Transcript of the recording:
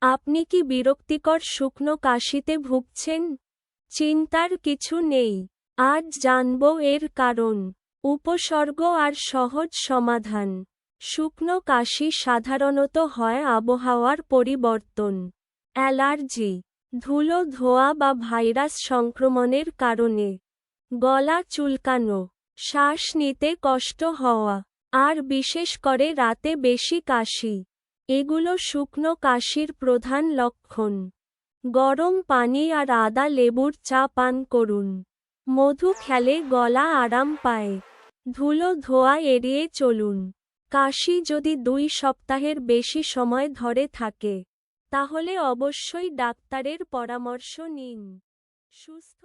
আপনি কি বিরক্তিকর শুকনো কাশিতে ভুগছেন? চিন্তার কিছু নেই। আজ জানব এর কারণ, উপসর্গ আর সহজ সমাধান। শুকনো কাশি সাধারণত হয় আবহাওয়ার পরিবর্তন, অ্যালার্জি, ধুলো ধোয়া বা ভাইরাস সংক্রমণের কারণে, গলা চুলকানো, শ্বাস নিতে কষ্ট হওয়া, আর বিশেষ করে রাতে বেশি কাশি। এগুলো শুকনো কাশির প্রধান লক্ষণ। গরম পানি আর আদা লেবুর চা পান করুন। মধু খেলে গলা আরাম পায়। ধুলো ধোয়া এড়িয়ে চলুন। কাশি যদি 2 সপ্তাহের বেশি সময় ধরে থাকে, তাহলে অবশ্যই ডাক্তারের পরামর্শ নিন। সুস্থ